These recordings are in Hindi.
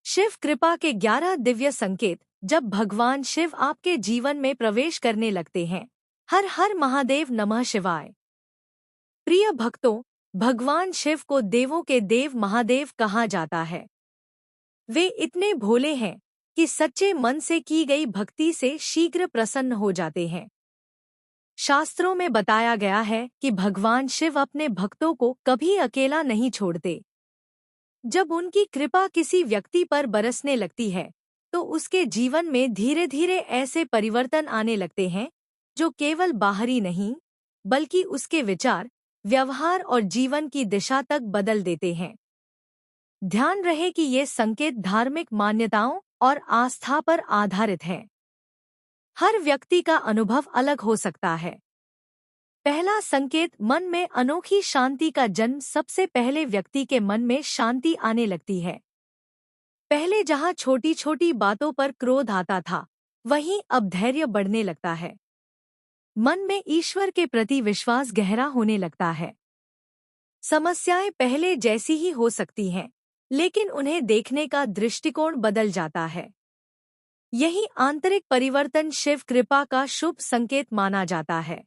शिव कृपा के 11 दिव्य संकेत। जब भगवान शिव आपके जीवन में प्रवेश करने लगते हैं। हर हर महादेव नमः शिवाय। प्रिय भक्तों, भगवान शिव को देवों के देव महादेव कहा जाता है। वे इतने भोले हैं कि सच्चे मन से की गई भक्ति से शीघ्र प्रसन्न हो जाते हैं। शास्त्रों में बताया गया है कि भगवान शिव अपने भक्तों को कभी अकेला नहीं छोड़ते। जब उनकी कृपा किसी व्यक्ति पर बरसने लगती है तो उसके जीवन में धीरे धीरे ऐसे परिवर्तन आने लगते हैं जो केवल बाहरी नहीं बल्कि उसके विचार, व्यवहार और जीवन की दिशा तक बदल देते हैं। ध्यान रहे कि ये संकेत धार्मिक मान्यताओं और आस्था पर आधारित हैं। हर व्यक्ति का अनुभव अलग हो सकता है। पहला संकेत, मन में अनोखी शांति का जन्म। सबसे पहले व्यक्ति के मन में शांति आने लगती है। पहले जहां छोटी छोटी बातों पर क्रोध आता था, वहीं अब धैर्य बढ़ने लगता है। मन में ईश्वर के प्रति विश्वास गहरा होने लगता है। समस्याएं पहले जैसी ही हो सकती हैं, लेकिन उन्हें देखने का दृष्टिकोण बदल जाता है। यही आंतरिक परिवर्तन शिव कृपा का शुभ संकेत माना जाता है।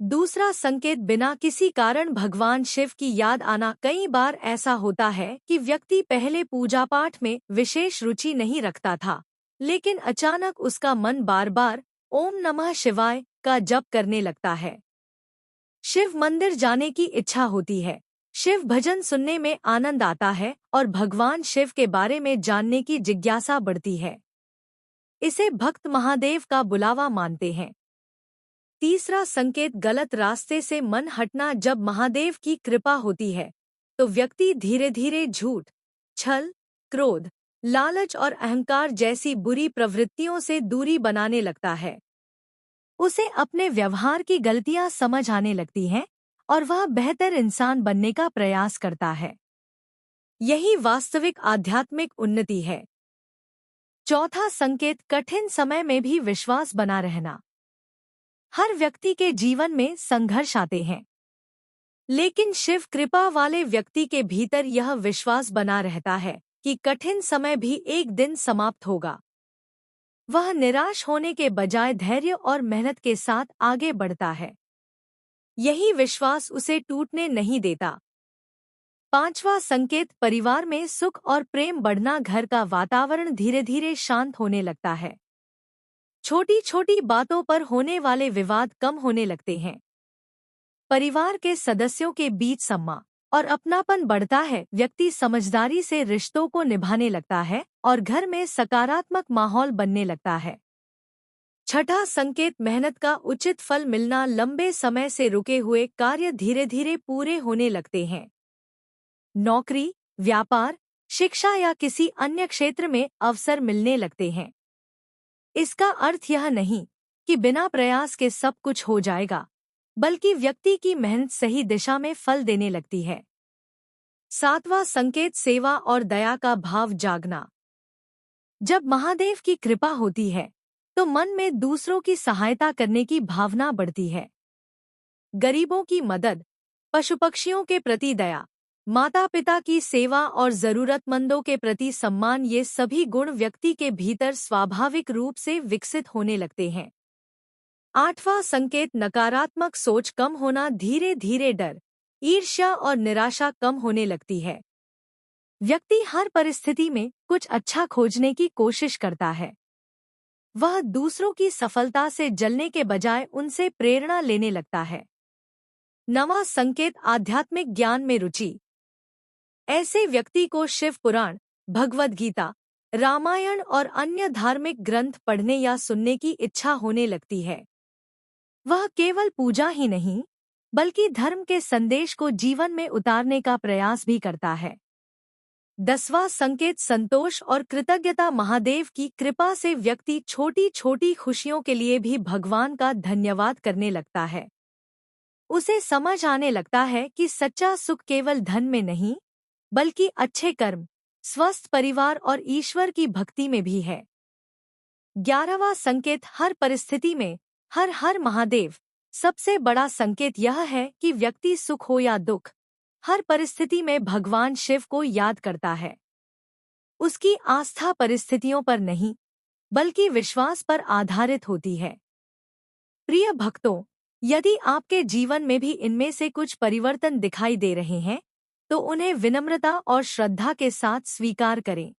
दूसरा संकेत, बिना किसी कारण भगवान शिव की याद आना। कई बार ऐसा होता है कि व्यक्ति पहले पूजा पाठ में विशेष रुचि नहीं रखता था, लेकिन अचानक उसका मन बार बार ओम नमः शिवाय का जप करने लगता है। शिव मंदिर जाने की इच्छा होती है, शिव भजन सुनने में आनंद आता है और भगवान शिव के बारे में जानने की जिज्ञासा बढ़ती है। इसे भक्त महादेव का बुलावा मानते हैं। तीसरा संकेत, गलत रास्ते से मन हटना। जब महादेव की कृपा होती है तो व्यक्ति धीरे धीरे झूठ, छल, क्रोध, लालच और अहंकार जैसी बुरी प्रवृत्तियों से दूरी बनाने लगता है। उसे अपने व्यवहार की गलतियां समझ आने लगती हैं और वह बेहतर इंसान बनने का प्रयास करता है। यही वास्तविक आध्यात्मिक उन्नति है। चौथा संकेत, कठिन समय में भी विश्वास बना रहना। हर व्यक्ति के जीवन में संघर्ष आते हैं, लेकिन शिव कृपा वाले व्यक्ति के भीतर यह विश्वास बना रहता है कि कठिन समय भी एक दिन समाप्त होगा। वह निराश होने के बजाय धैर्य और मेहनत के साथ आगे बढ़ता है। यही विश्वास उसे टूटने नहीं देता। पांचवा संकेत, परिवार में सुख और प्रेम बढ़ना। घर का वातावरण धीरे धीरे शांत होने लगता है। छोटी छोटी बातों पर होने वाले विवाद कम होने लगते हैं। परिवार के सदस्यों के बीच सम्मान और अपनापन बढ़ता है। व्यक्ति समझदारी से रिश्तों को निभाने लगता है और घर में सकारात्मक माहौल बनने लगता है। छठा संकेत, मेहनत का उचित फल मिलना। लंबे समय से रुके हुए कार्य धीरे धीरे पूरे होने लगते हैं। नौकरी, व्यापार, शिक्षा या किसी अन्य क्षेत्र में अवसर मिलने लगते हैं। इसका अर्थ यह नहीं कि बिना प्रयास के सब कुछ हो जाएगा, बल्कि व्यक्ति की मेहनत सही दिशा में फल देने लगती है। सातवां संकेत, सेवा और दया का भाव जागना। जब महादेव की कृपा होती है तो मन में दूसरों की सहायता करने की भावना बढ़ती है। गरीबों की मदद, पशु पक्षियों के प्रति दया, माता पिता की सेवा और जरूरतमंदों के प्रति सम्मान, ये सभी गुण व्यक्ति के भीतर स्वाभाविक रूप से विकसित होने लगते हैं। आठवां संकेत, नकारात्मक सोच कम होना। धीरे धीरे डर, ईर्ष्या और निराशा कम होने लगती है। व्यक्ति हर परिस्थिति में कुछ अच्छा खोजने की कोशिश करता है। वह दूसरों की सफलता से जलने के बजाय उनसे प्रेरणा लेने लगता है। नवां संकेत, आध्यात्मिक ज्ञान में रुचि। ऐसे व्यक्ति को शिव पुराण, भगवद गीता, रामायण और अन्य धार्मिक ग्रंथ पढ़ने या सुनने की इच्छा होने लगती है। वह केवल पूजा ही नहीं, बल्कि धर्म के संदेश को जीवन में उतारने का प्रयास भी करता है। 10वां संकेत, संतोष और कृतज्ञता। महादेव की कृपा से व्यक्ति छोटी छोटी खुशियों के लिए भी भगवान का धन्यवाद करने लगता है। उसे समझ आने लगता है कि सच्चा सुख केवल धन में नहीं, बल्कि अच्छे कर्म, स्वस्थ परिवार और ईश्वर की भक्ति में भी है। 11वां संकेत, हर परिस्थिति में हर हर महादेव। सबसे बड़ा संकेत यह है कि व्यक्ति सुख हो या दुख, हर परिस्थिति में भगवान शिव को याद करता है। उसकी आस्था परिस्थितियों पर नहीं, बल्कि विश्वास पर आधारित होती है। प्रिय भक्तों, यदि आपके जीवन में भी इनमें से कुछ परिवर्तन दिखाई दे रहे हैं, तो उन्हें विनम्रता और श्रद्धा के साथ स्वीकार करें।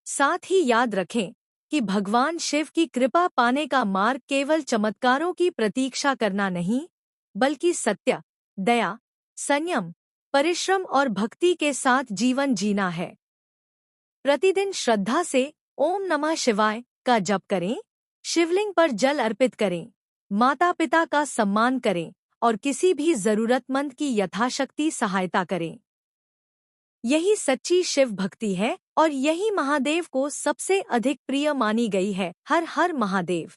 साथ ही याद रखें कि भगवान शिव की कृपा पाने का मार्ग केवल चमत्कारों की प्रतीक्षा करना नहीं, बल्कि सत्य, दया, संयम, परिश्रम और भक्ति के साथ जीवन जीना है। प्रतिदिन श्रद्धा से ओम नमः शिवाय का जप करें, शिवलिंग पर जल अर्पित करें, माता पिता का सम्मान करें और किसी भी जरूरतमंद की यथाशक्ति सहायता करें। यही सच्ची शिव भक्ति है और यही महादेव को सबसे अधिक प्रिय मानी गई है। हर हर महादेव।